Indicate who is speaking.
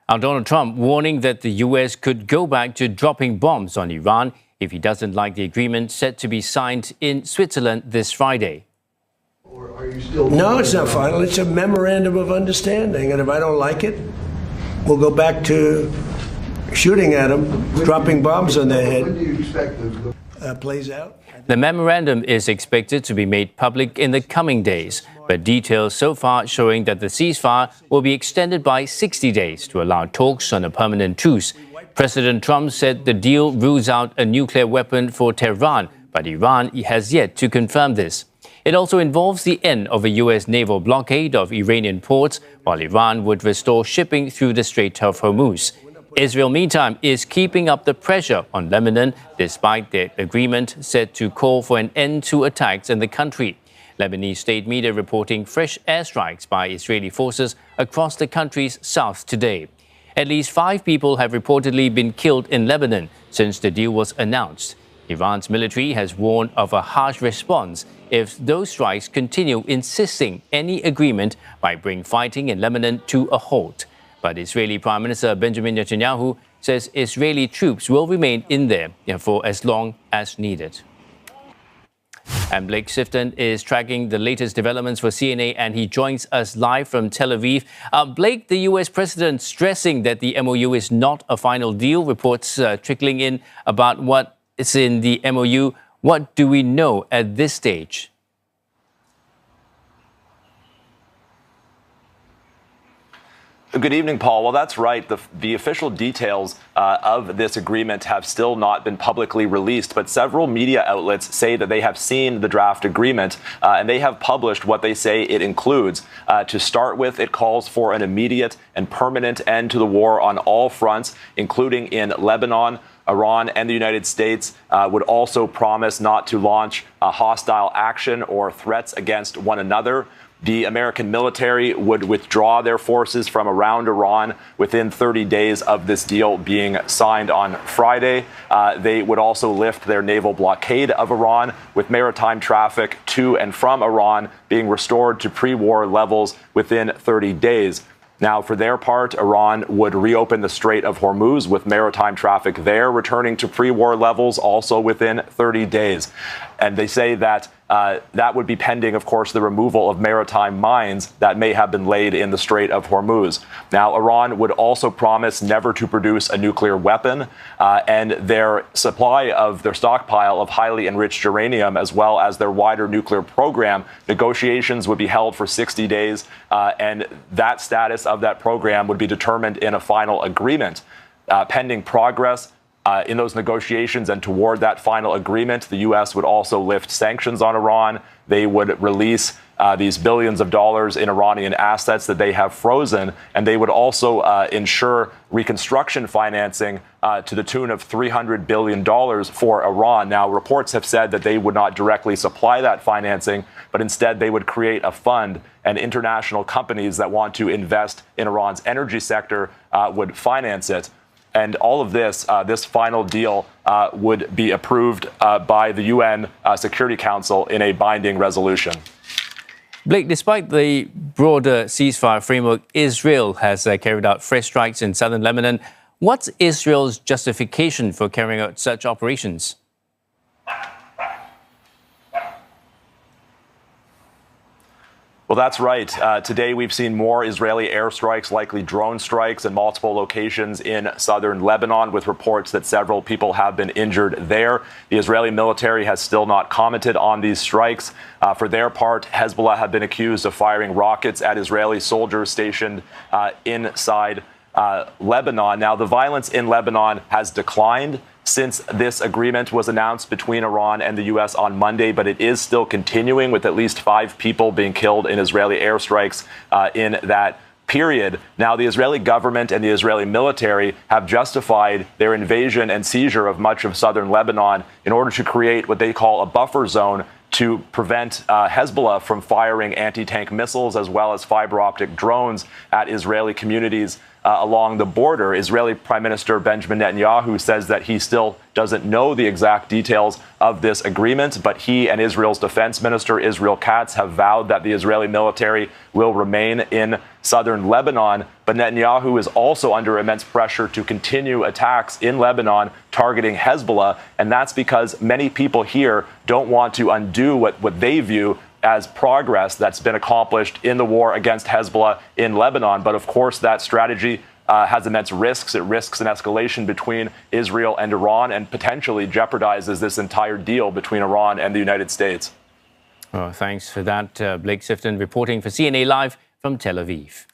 Speaker 1: Now, Donald Trump warning that the U.S. could go back to dropping bombs on Iran if he doesn't like the agreement set to be signed in Switzerland this Friday.
Speaker 2: No, it's not final. It's a memorandum of understanding. And if I don't like it, we'll go back to shooting at them, dropping bombs on their head.
Speaker 3: When do you expect
Speaker 2: plays out?
Speaker 1: The memorandum is expected to be made public in the coming days, but details so far showing that the ceasefire will be extended by 60 days to allow talks on a permanent truce. President Trump said the deal rules out a nuclear weapon for Tehran, but Iran has yet to confirm this. It also involves the end of a U.S. naval blockade of Iranian ports, while Iran would restore shipping through the Strait of Hormuz. Israel, meantime, is keeping up the pressure on Lebanon, despite their agreement set to call for an end to attacks in the country. Lebanese state media reporting fresh airstrikes by Israeli forces across the country's south today. At least 5 people have reportedly been killed in Lebanon since the deal was announced. Iran's military has warned of a harsh response if those strikes continue, insisting any agreement might bring fighting in Lebanon to a halt. But Israeli Prime Minister Benjamin Netanyahu says Israeli troops will remain in there for as long as needed. And Blake Sifton is tracking the latest developments for CNA, and he joins us live from Tel Aviv. Blake, the U.S. president stressing that the MOU is not a final deal. Reports trickling in about what is in the MOU. What do we know at this stage?
Speaker 4: Good evening, Paul. Well, that's right. The official details of this agreement have still not been publicly released, but several media outlets say that they have seen the draft agreement and they have published what they say it includes. To start with, it calls for an immediate and permanent end to the war on all fronts, including in Lebanon. Iran and the United States would also promise not to launch a hostile action or threats against one another. The American military would withdraw their forces from around Iran within 30 days of this deal being signed on Friday. They would also lift their naval blockade of Iran, with maritime traffic to and from Iran being restored to pre-war levels within 30 days. Now, for their part, Iran would reopen the Strait of Hormuz, with maritime traffic there returning to pre-war levels also within 30 days. And they say that that would be pending, of course, the removal of maritime mines that may have been laid in the Strait of Hormuz. Now, Iran would also promise never to produce a nuclear weapon, and their supply of their stockpile of highly enriched uranium, as well as their wider nuclear program. Negotiations would be held for 60 days, and that status of that program would be determined in a final agreement. Pending progress in those negotiations and toward that final agreement, the U.S. would also lift sanctions on Iran. They would release these billions of dollars in Iranian assets that they have frozen, and they would also ensure reconstruction financing to the tune of $300 billion for Iran. Now, reports have said that they would not directly supply that financing, but instead they would create a fund, and international companies that want to invest in Iran's energy sector would finance it. And all of this, this final deal would be approved by the UN Security Council in a binding resolution.
Speaker 1: Blake, despite the broader ceasefire framework, Israel has carried out fresh strikes in southern Lebanon. What's Israel's justification for carrying out such operations?
Speaker 4: Well, that's right. Today, we've seen more Israeli airstrikes, likely drone strikes, in multiple locations in southern Lebanon, with reports that several people have been injured there. The Israeli military has still not commented on these strikes. For their part, Hezbollah have been accused of firing rockets at Israeli soldiers stationed inside Lebanon. Now, the violence in Lebanon has declined since this agreement was announced between Iran and the U.S. on Monday, but it is still continuing, with at least 5 people being killed in Israeli airstrikes in that period. Now, the Israeli government and the Israeli military have justified their invasion and seizure of much of southern Lebanon in order to create what they call a buffer zone to prevent Hezbollah from firing anti-tank missiles as well as fiber optic drones at Israeli communities along the border. Israeli Prime Minister Benjamin Netanyahu says that he still doesn't know the exact details of this agreement, but he and Israel's defense minister, Israel Katz, have vowed that the Israeli military will remain in southern Lebanon. But Netanyahu is also under immense pressure to continue attacks in Lebanon targeting Hezbollah, and that's because many people here don't want to undo what they view as progress that's been accomplished in the war against Hezbollah in Lebanon. But of course, that strategy has immense risks. It risks an escalation between Israel and Iran and potentially jeopardizes this entire deal between Iran and the United States.
Speaker 1: Well, thanks for that, Blake Sifton, reporting for CNA Live from Tel Aviv.